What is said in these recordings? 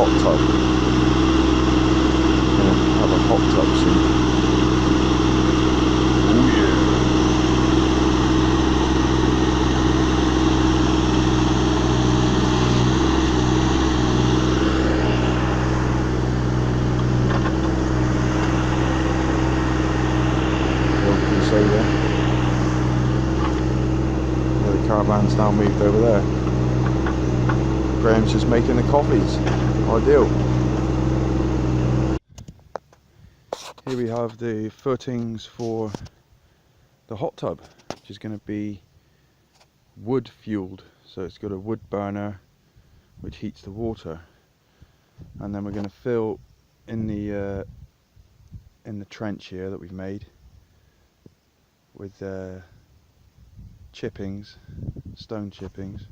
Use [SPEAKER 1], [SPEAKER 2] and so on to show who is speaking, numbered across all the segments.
[SPEAKER 1] hot tub. Gonna have a hot tub soon. Oh yeah. What can you say there? Yeah, the caravan's now moved over there. Graham's just making the coffees. Ideal. Here we have the footings for the hot tub, which is going to be wood fueled. So it's got a wood burner which heats the water, and then we're going to fill in the trench here that we've made with chippings, stone chippings,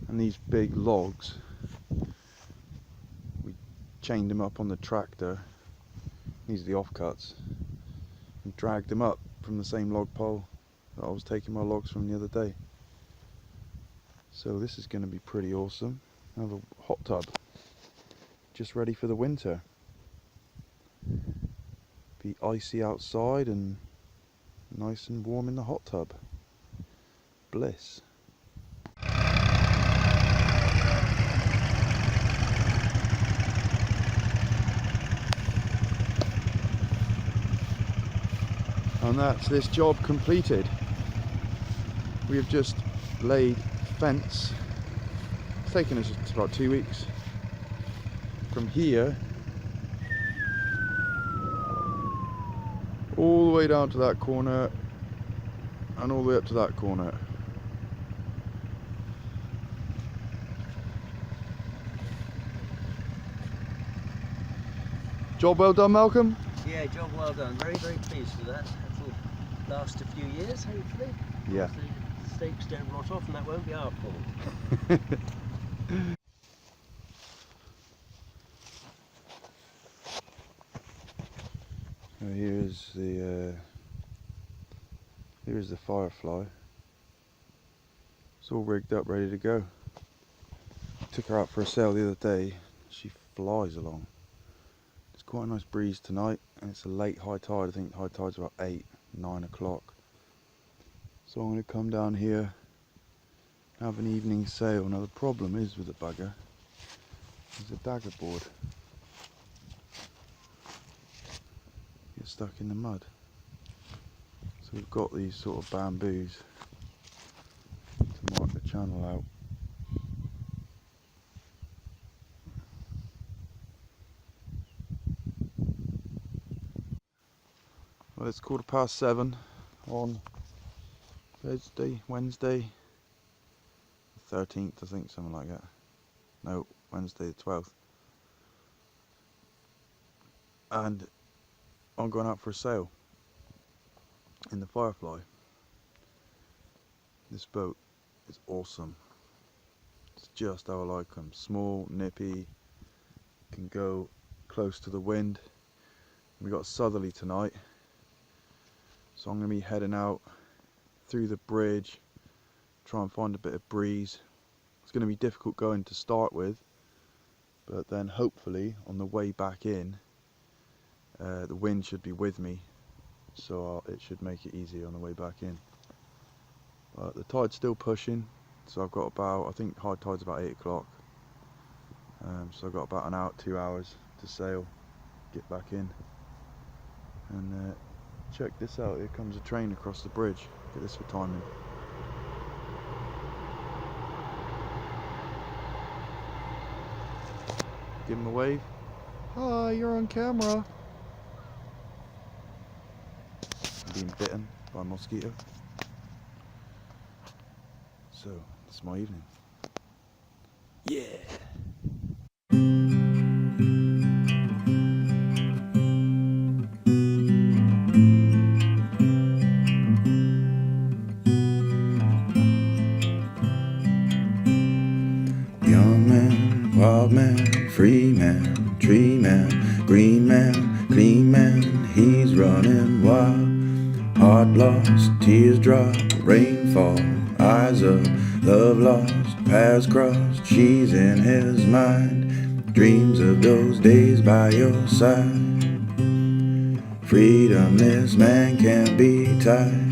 [SPEAKER 1] and these big logs. We chained them up on the tractor. These are the offcuts, and dragged them up from the same log pole that I was taking my logs from the other day. So this is going to be pretty awesome. I have a hot tub just ready for the winter. Be icy outside and nice and warm in the hot tub. Bliss. And that's this job completed. We have just laid fence. It's taken us about 2 weeks. From here all the way down to that corner and all the way up to that corner. Job well done, Malcolm?
[SPEAKER 2] Yeah, job well done. Very, very pleased with that. That'll last a few years, hopefully.
[SPEAKER 1] Yeah.
[SPEAKER 2] If the stakes don't rot off, and that won't be our fault.
[SPEAKER 1] Here's the Firefly. It's all rigged up, ready to go. Took her out for a sail the other day. She flies along. It's quite a nice breeze tonight, and it's a late high tide. I think high tide's about 8, 9 o'clock. So I'm going to come down here, have an evening sail. Now the problem is with the bugger, there's a dagger board. Get stuck in the mud. So we've got these sort of bamboos to mark the channel out. Well, it's 7:15 on Wednesday the 13th, I think, something like that. No, Wednesday the 12th. And I'm going out for a sail in the Firefly. This boat is awesome. It's just how I like them. Small, nippy, can go close to the wind. We got southerly tonight, so I'm going to be heading out through the bridge, try and find a bit of breeze. It's going to be difficult going to start with, but then hopefully on the way back in, the wind should be with me, so it should make it easier on the way back in. But the tide's still pushing, so I've got about, I think high tide's about 8 o'clock, so I've got about an hour, 2 hours to sail, get back in. And check this out, here comes a train across the bridge. Get this for timing. Give him a wave. Hi, you're on camera. I'm being bitten by a mosquito. So, it's my evening. Yeah! Wild man, free man, tree man, green man, clean man, he's running wild. Heart lost, tears drop, rainfall, eyes up, love lost, paths crossed, she's in his mind. Dreams of those days by your side. Freedom, this man can't be tied.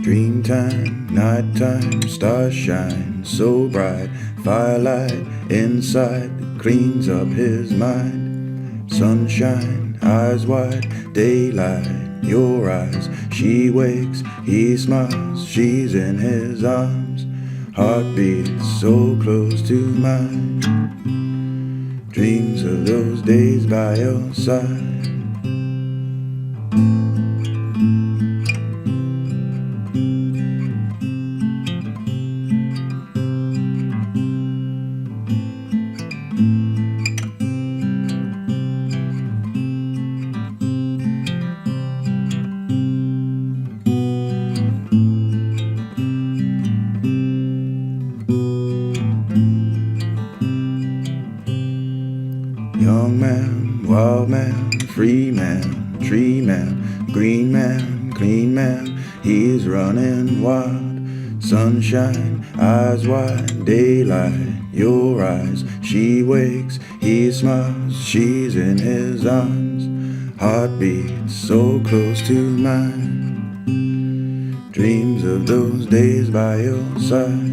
[SPEAKER 1] Dreamtime, nighttime, stars shine so bright. Firelight inside cleans up his mind. Sunshine, eyes wide, daylight, your eyes. She wakes, he smiles, she's in his arms. Heartbeat so close to mine. Dreams of those days by your side. Young man, wild man, free man, tree man, green man, clean man, he's running wild. Sunshine, eyes wide, daylight, your eyes. She wakes, he smiles, she's in his arms. Heartbeat so close to mine. Dreams of those days by your side.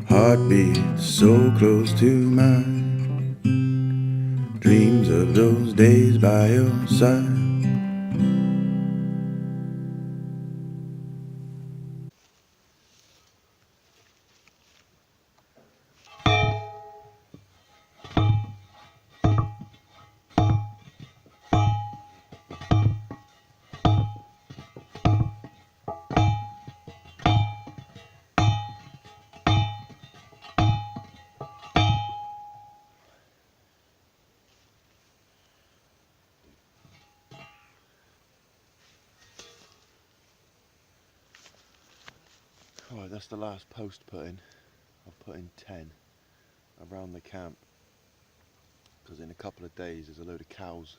[SPEAKER 1] Heartbeat so close to mine. Dreams of those days by your side. Right, that's the last post put in. I've put in 10 around the camp because in a couple of days there's a load of cows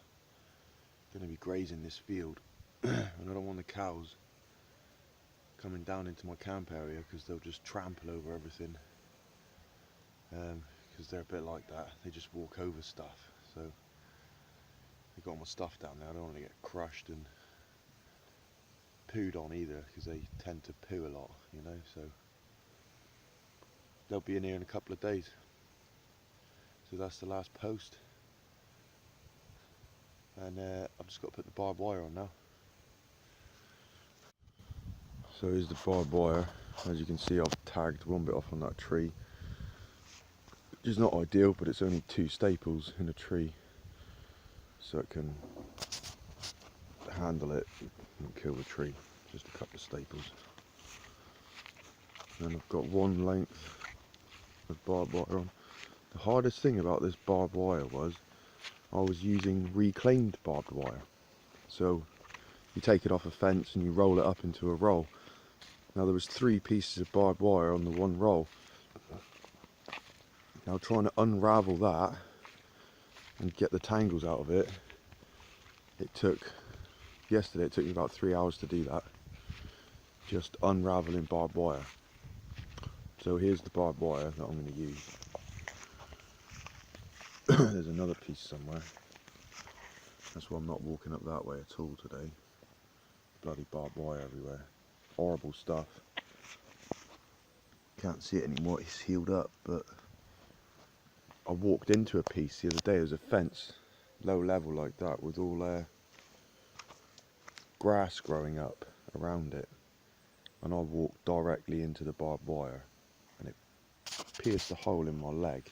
[SPEAKER 1] going to be grazing this field and I don't want the cows coming down into my camp area because they'll just trample over everything, because they're a bit like that. They just walk over stuff, so I've got all my stuff down there. I don't want to get crushed and pooed on either because they tend to poo a lot, you know, so they'll be in here in a couple of days. So that's the last post, and I've just got to put the barbed wire on now. So here's the barbed wire. As you can see, I've tagged one bit off on that tree, which is not ideal, but it's only 2 staples in a tree, so it can handle it and kill the tree. Just a couple of staples. And I've got 1 length of barbed wire on. The hardest thing about this barbed wire was I was using reclaimed barbed wire. So you take it off a fence and you roll it up into a roll. Now there was 3 pieces of barbed wire on the 1 roll. Now trying to unravel that and get the tangles out of it, yesterday it took me about 3 hours to do that. Just unraveling barbed wire. So here's the barbed wire that I'm going to use. There's another piece somewhere. That's why I'm not walking up that way at all today. Bloody barbed wire everywhere. Horrible stuff. Can't see it anymore, it's healed up, but I walked into a piece the other day. There's a fence, low level like that, with all grass growing up around it. And I walked directly into the barbed wire and it pierced a hole in my leg.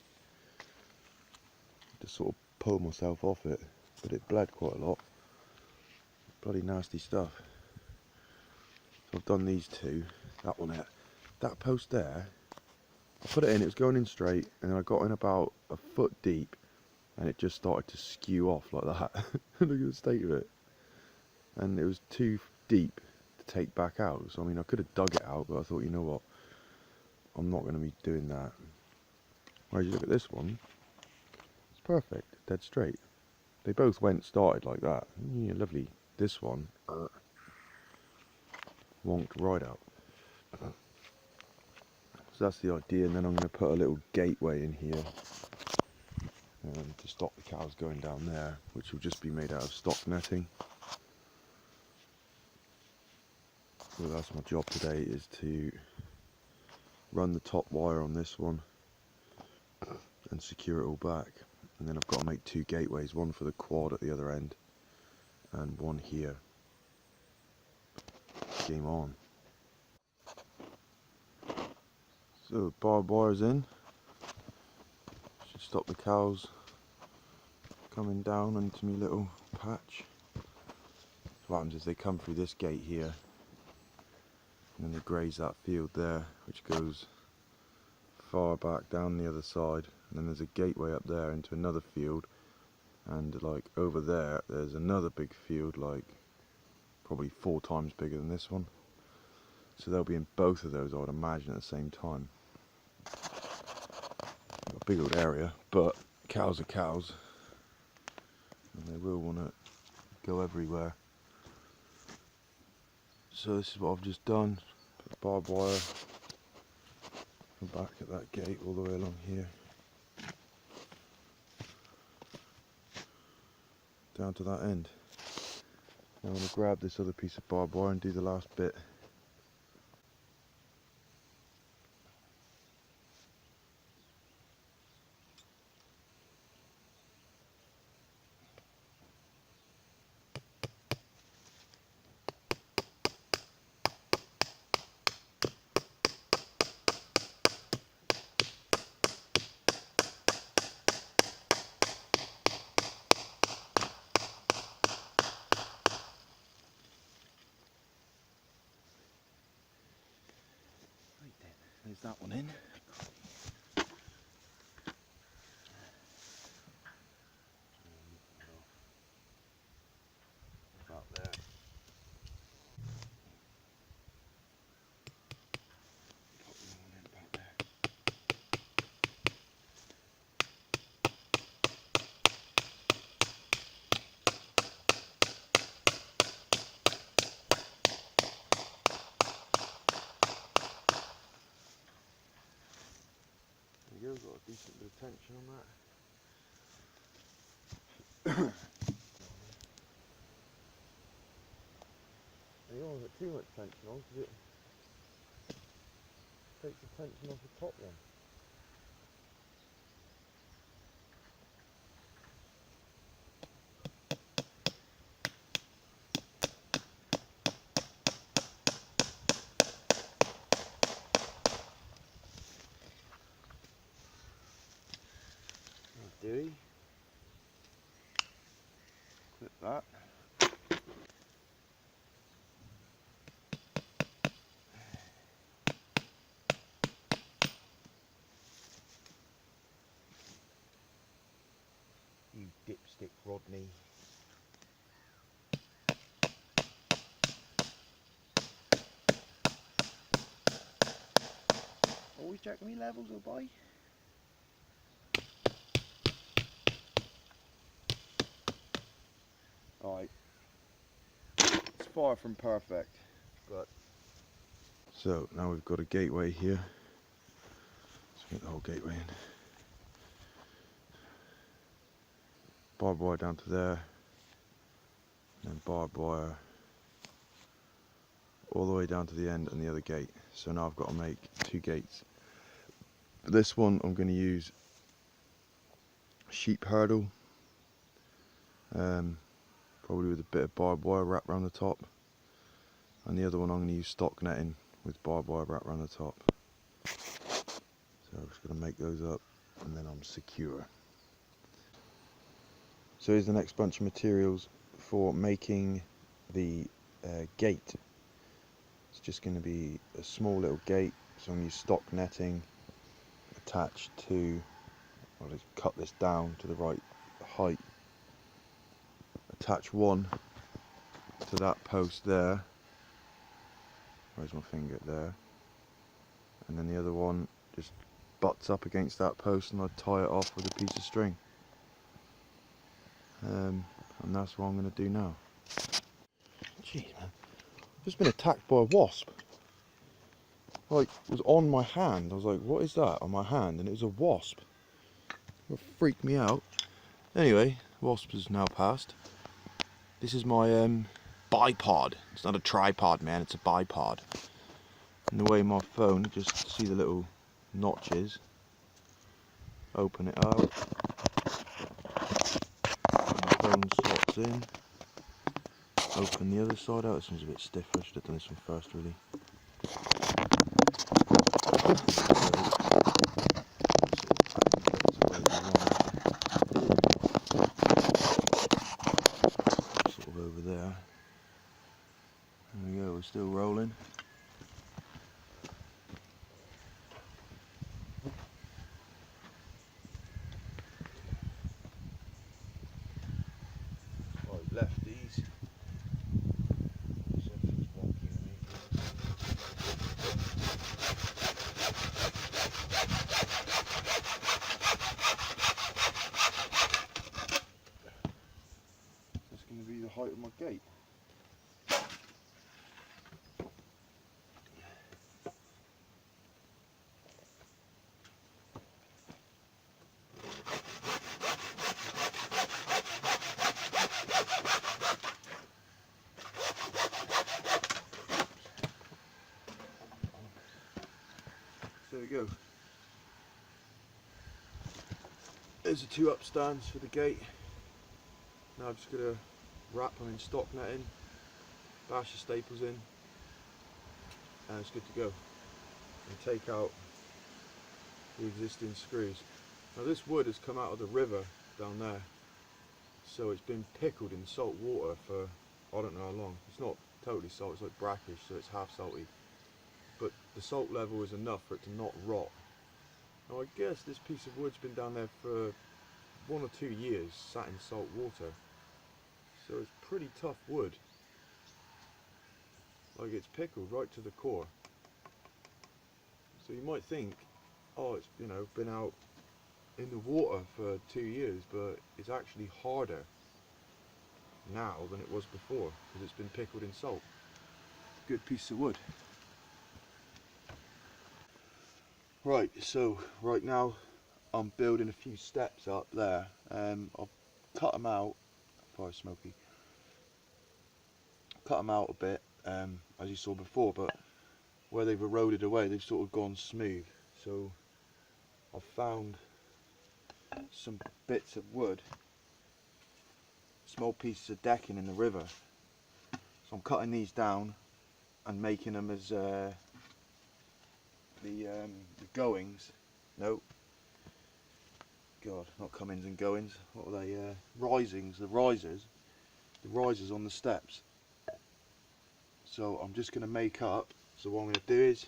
[SPEAKER 1] to sort of pull myself off it, but it bled quite a lot. Bloody nasty stuff. So I've done these two. That one there. That post there, I put it in, it was going in straight, and then I got in about a foot deep, and it just started to skew off like that. Look at the state of it. And it was too deep to take back out. So I mean, I could have dug it out, but I thought, you know what, I'm not going to be doing that. Whereas you look at this one, it's perfect, dead straight. They both started like that. Yeah, lovely. This one wonked right out. So that's the idea, and then I'm going to put a little gateway in here to stop the cows going down there, which will just be made out of stock netting. So that's my job today, is to run the top wire on this one and secure it all back. And then I've got to make two gateways, one for the quad at the other end and one here. Game on. So barbed wire's in. Should stop the cows coming down into my little patch. So what happens is they come through this gate here, and then they graze that field there, which goes far back down the other side, and then there's a gateway up there into another field, and like over there there's another big field, like probably 4 times bigger than this one. So they'll be in both of those, I would imagine, at the same time. A big old area, but cows are cows, and they will want to go everywhere. So this is what I've just done. Put barbed wire back at that gate all the way along here, down to that end. Now I'm going to grab this other piece of barbed wire and do the last bit. There's that one in. About there. Put the one in about there. There you go, got a decent bit of tension on that. And you don't want to put too much tension on, because it takes the tension off the top one. Dewey. Clip that. You dipstick Rodney. Always check me levels, oh boy. Alright, it's far from perfect, but... So now we've got a gateway here. Let's get the whole gateway in. Barbed wire down to there, and then barbed wire all the way down to the end and the other gate. So now I've got to make 2 gates. For this one I'm going to use sheep hurdle, probably with a bit of barbed wire wrapped around the top, and the other one I'm going to use stock netting with barbed wire wrapped around the top. So I'm just going to make those up, and then I'm secure. so here's the next bunch of materials for making the gate. It's just going to be a small little gate, so I'm going to use stock netting attached to, I'll just cut this down to the right height, attach one to that post there, where's my finger there, and then the other one just butts up against that post and I tie it off with a piece of string. And that's what I'm going to do now. Jeez man, just been attacked by a wasp. Like, it was on my hand. I was like, what is that on my hand? And it was a wasp. It freaked me out. Anyway, wasp has now passed. This is my bipod. It's not a tripod, man, it's a bipod. And the way my phone, just see the little notches. Open it up. And the phone slots in. Open the other side out. This one's a bit stiff. I should have done this one first, really. Sort of over there. There we go, we're still rolling. Right, lefties. Something's wonky in me. That's going to be the height of my gate. So there we go. There's the two upstands for the gate. Now I'm just going to wrap them in stock netting, bash the staples in, and it's good to go. And take out the existing screws. Now this wood has come out of the river down there, so it's been pickled in salt water for I don't know how long. It's not totally salt, it's like brackish, so it's half salty. But the salt level is enough for it to not rot. Now I guess this piece of wood's been down there for 1 or 2 years, sat in salt water. So it's pretty tough wood. Like, it's pickled right to the core. So you might think, oh, it's, you know, been out in the water for 2 years, but it's actually harder now than it was before because it's been pickled in salt. Good piece of wood. Right, so right now I'm building a few steps up there. I've cut them out, fire smoky, cut them out a bit as you saw before, but where they've eroded away they've sort of gone smooth. So I've found some bits of wood, small pieces of decking in the river. So I'm cutting these down and making them as the goings. No, God, not comings and goings. What are they? Risings, the risers on the steps. So I'm just going to make up. So what I'm going to do is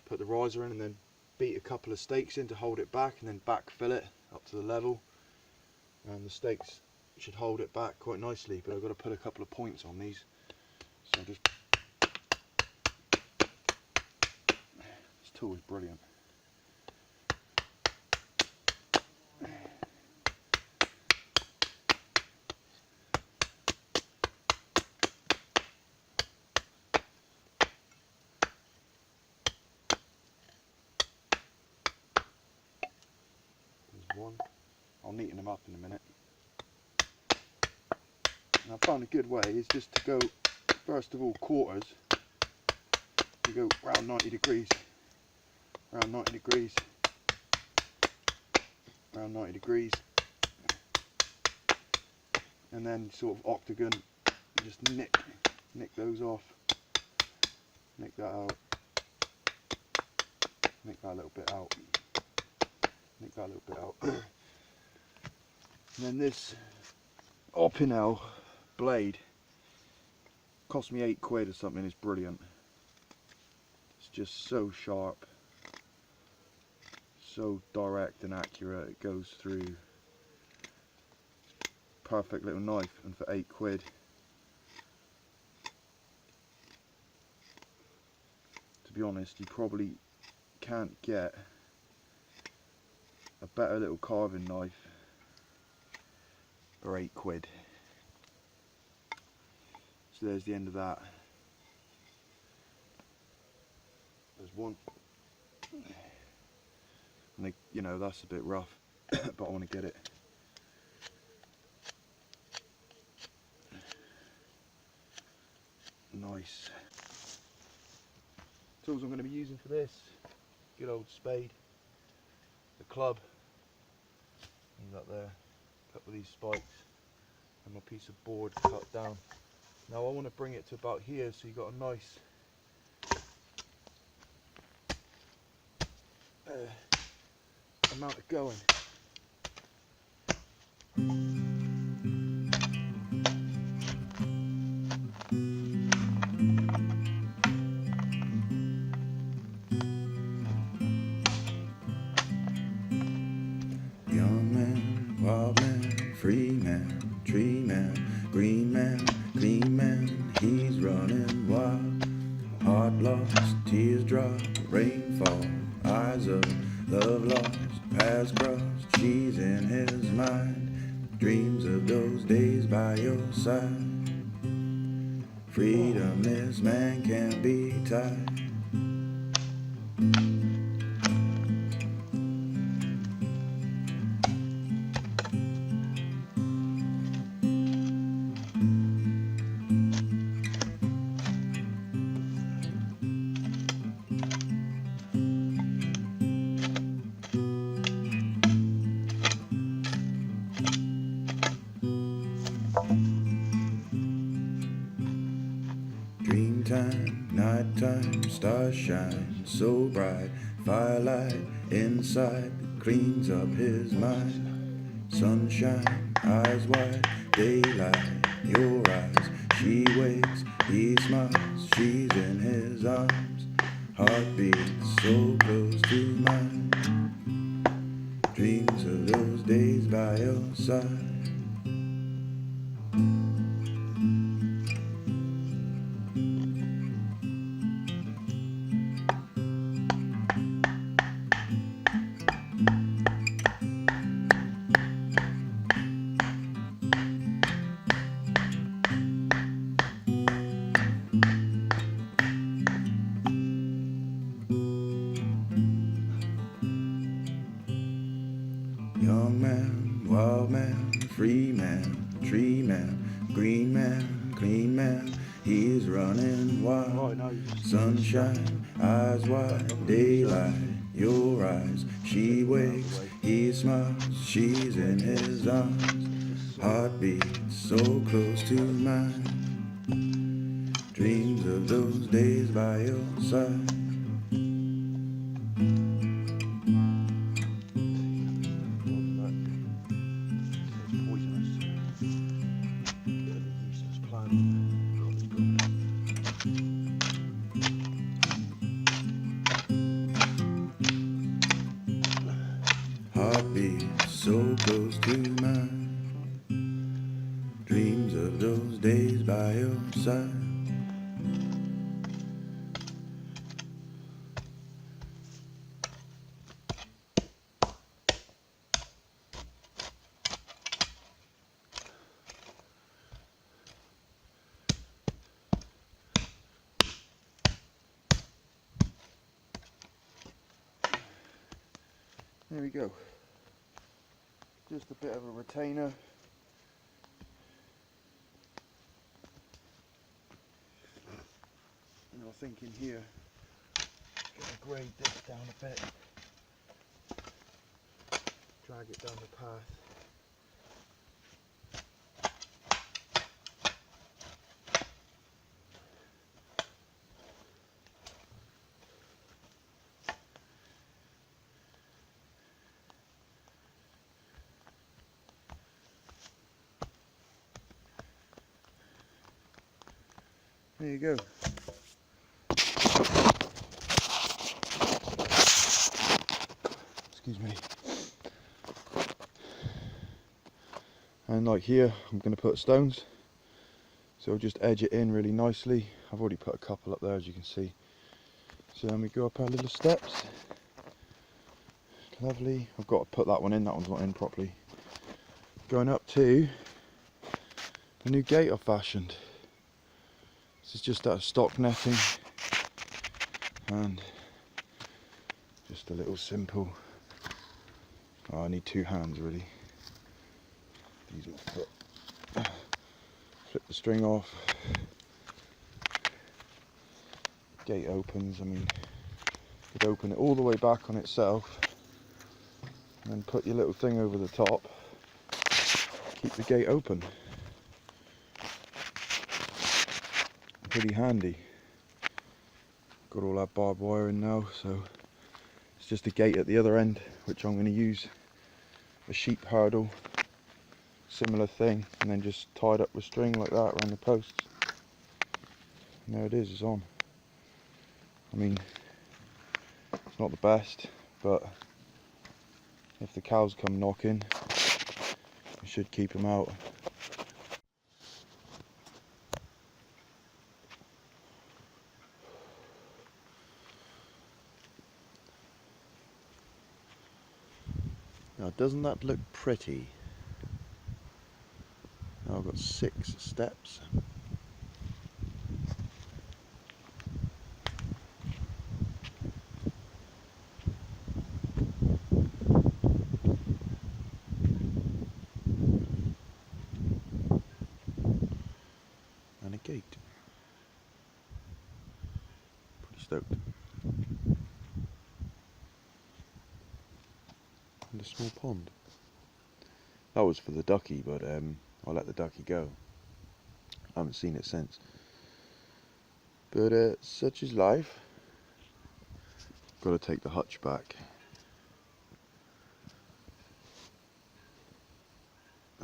[SPEAKER 1] put the riser in and then beat a couple of stakes in to hold it back, and then backfill it up to the level. And the stakes should hold it back quite nicely, but I've got to put a couple of points on these. So just, this tool is brilliant. There's one. I'll neaten them up in a minute. And I found a good way is just to go, first of all, quarters. You go round 90 degrees, round 90 degrees, round 90 degrees, and then sort of octagon, just nick those off, nick that out, nick that a little bit out, nick that a little bit out. And then this Opinel blade. Cost me £8 or something. It's brilliant. It's just so sharp, so direct and accurate. It goes through. Perfect little knife, and for £8. To be honest, you probably can't get a better little carving knife for £8. So there's the end of that. There's one, and they, you know, that's a bit rough, but I want to get it. Nice. Tools I'm going to be using for this: good old spade, the club, he's up there, a couple of these spikes, and my piece of board cut down. Now I want to bring it to about here, so you've got a nice amount of going. Young man, wild man, free man, tree man, green man, clean man, he's running wild. Heart lost, tears drop, rainfall, eyes of love lost, paths crossed, she's in his mind, dreams of those days by your side. Freedom, this man can't be tied. Dreamtime, nighttime, stars shine so bright, firelight inside cleans up his mind. Sunshine, eyes wide, daylight, your eyes. She wakes, he smiles, she's in his arms. Heartbeat so close to mine. Dreams of those days by your side. Young man, wild man, free man, tree man, green man, clean man, he's running wild. Sunshine, eyes wide, daylight, your eyes. She wakes, he smiles, she's in his arms. Heartbeat so close to mine. Dreams of those days by your side. Heartbeat so close to mine. Dreams of those days by your side. There we go. Just a bit of a retainer. And I think in here, gonna grade this down a bit. Drag it down the path. There you go. Excuse me. And like here, I'm going to put stones. So I'll just edge it in really nicely. I've already put a couple up there, as you can see. So then we go up our little steps. Lovely. I've got to put that one in, that one's not in properly. Going up to a new gate I've fashioned. This is just out of stock netting. And just a little simple. Oh, I need two hands really. These will put. Flip the string off. Gate opens. I mean, you could open it all the way back on itself, and then put your little thing over the top. Keep the gate open. Pretty handy. Got all that barbed wire in now, so it's just a gate at the other end, which I'm going to use a sheep hurdle, similar thing, and then just tied up with string like that around the posts. And there it is, it's on. I mean, it's not the best, but if the cows come knocking, we should keep them out. Now, doesn't that look pretty? Now I've got 6 steps. And a gate. Pretty stoked. And a small pond. That was for the ducky, but I let the ducky go. I haven't seen it since. But such is life. Got to take the hutch back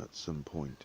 [SPEAKER 1] at some point.